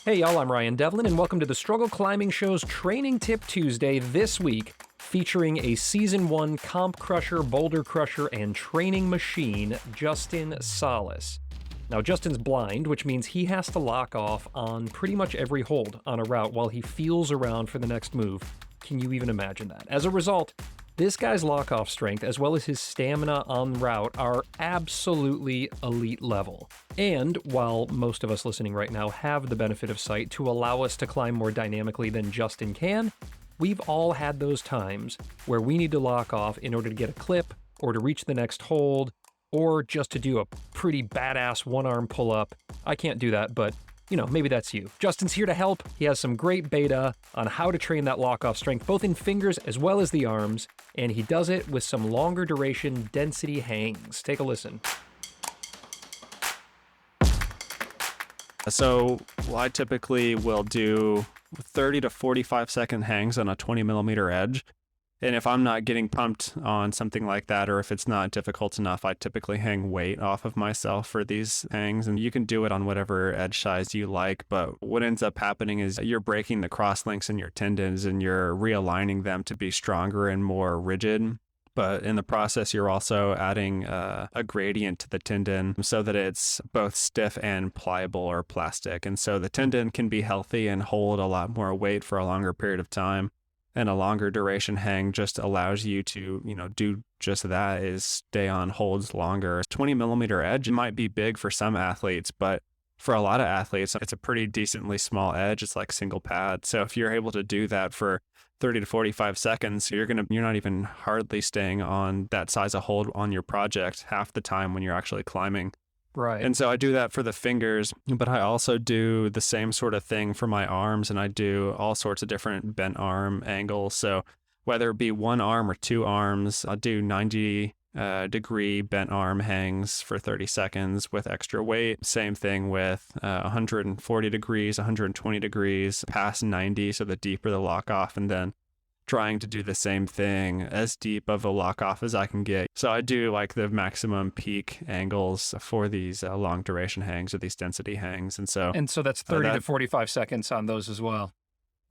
Hey y'all, I'm Ryan Devlin, and welcome to the Struggle Climbing Show's Training Tip Tuesday this week, featuring a Season 1 comp crusher, boulder crusher, and training machine, Justin Salas. Now, Justin's blind, which means he has to lock off on pretty much every hold on a route while he feels around for the next move. Can you even imagine that? As a result, this guy's lock-off strength, as well as his stamina en route, are absolutely elite level. And while most of us listening right now have the benefit of sight to allow us to climb more dynamically than Justin can, we've all had those times where we need to lock off in order to get a clip, or to reach the next hold, or just to do a pretty badass one-arm pull-up. I can't do that, but maybe that's you. Justin's here to help. He has some great beta on how to train that lock-off strength, both in fingers as well as the arms, and he does it with some longer duration density hangs. Take a listen. So I typically will do 30 to 45 second hangs on a 20 millimeter edge. And if I'm not getting pumped on something like that, or if it's not difficult enough, I typically hang weight off of myself for these hangs. And you can do it on whatever edge size you like. But what ends up happening is you're breaking the cross links in your tendons and you're realigning them to be stronger and more rigid. But in the process, you're also adding a gradient to the tendon so that it's both stiff and pliable or plastic. And so the tendon can be healthy and hold a lot more weight for a longer period of time. And a longer duration hang just allows you to, do just that, is stay on holds longer. 20 millimeter edge might be big for some athletes, but for a lot of athletes, it's a pretty decently small edge. It's like single pad. So if you're able to do that for 30 to 45 seconds, you're not even hardly staying on that size of hold on your project half the time when you're actually climbing. Right. And so I do that for the fingers, but I also do the same sort of thing for my arms, and I do all sorts of different bent arm angles. So whether it be one arm or two arms, I'll do 90 degree bent arm hangs for 30 seconds with extra weight. Same thing with 140 degrees, 120 degrees, past 90, so the deeper the lock off, and then trying to do the same thing as deep of a lock off as I can get. So I do like the maximum peak angles for these long duration hangs or these density hangs. And so that's 30 to 45 seconds on those as well.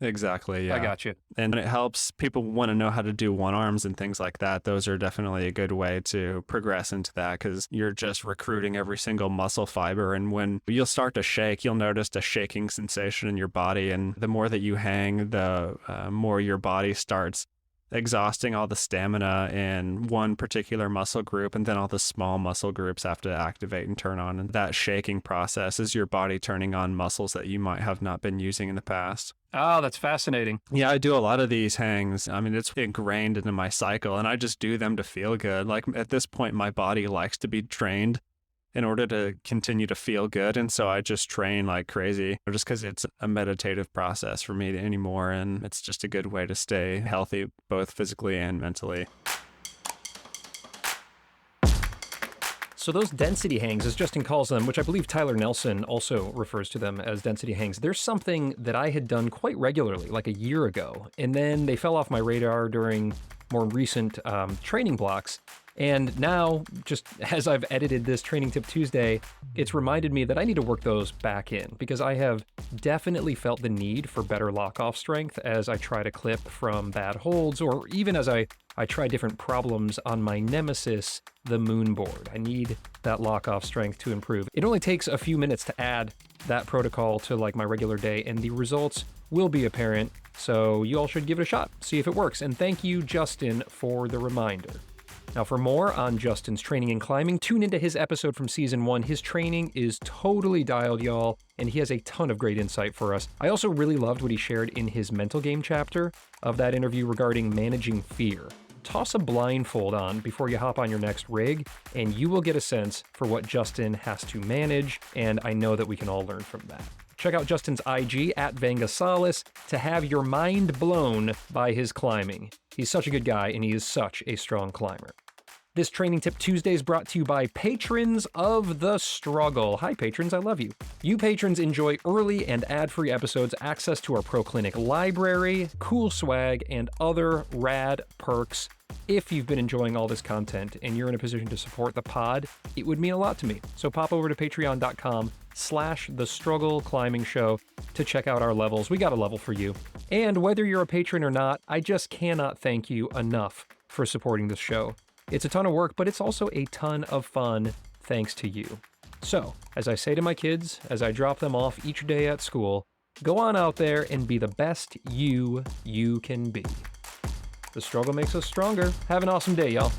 Exactly, yeah. I got you. And it helps people want to know how to do one arms and things like that. Those are definitely a good way to progress into that because you're just recruiting every single muscle fiber. And when you'll start to shake, you'll notice a shaking sensation in your body. And the more that you hang, the more your body starts exhausting all the stamina in one particular muscle group, and then all the small muscle groups have to activate and turn on. And that shaking process is your body turning on muscles that you might have not been using in the past. Oh, that's fascinating. Yeah, I do a lot of these hangs. I mean, it's ingrained into my cycle, and I just do them to feel good. Like at this point, my body likes to be trained in order to continue to feel good. And so I just train like crazy just because it's a meditative process for me anymore. And it's just a good way to stay healthy, both physically and mentally. So those density hangs, as Justin calls them, which I believe Tyler Nelson also refers to them as density hangs, there's something that I had done quite regularly, like a year ago. And then they fell off my radar during more recent training blocks. And now, just as I've edited this Training Tip Tuesday, it's reminded me that I need to work those back in because I have definitely felt the need for better lock-off strength as I try to clip from bad holds, or even as I try different problems on my nemesis, the moonboard. I need that lock-off strength to improve. It only takes a few minutes to add that protocol to like my regular day, and the results will be apparent. So you all should give it a shot, see if it works. And thank you, Justin, for the reminder. Now, for more on Justin's training and climbing, tune into his episode from Season 1. His training is totally dialed, y'all, and he has a ton of great insight for us. I also really loved what he shared in his mental game chapter of that interview regarding managing fear. Toss a blindfold on before you hop on your next rig, and you will get a sense for what Justin has to manage, and I know that we can all learn from that. Check out Justin's IG at @VangaSalas to have your mind blown by his climbing. He's such a good guy, and he is such a strong climber. This Training Tip Tuesday is brought to you by Patrons of the Struggle. Hi, patrons, I love you. You patrons enjoy early and ad-free episodes, access to our Pro Clinic library, cool swag, and other rad perks. If you've been enjoying all this content and you're in a position to support the pod, it would mean a lot to me. So pop over to patreon.com/The Struggle Climbing Show to check out our levels. We got a level for you. And whether you're a patron or not, I just cannot thank you enough for supporting this show. It's a ton of work, but it's also a ton of fun thanks to you. So, as I say to my kids, as I drop them off each day at school, go on out there and be the best you can be. The struggle makes us stronger. Have an awesome day, y'all.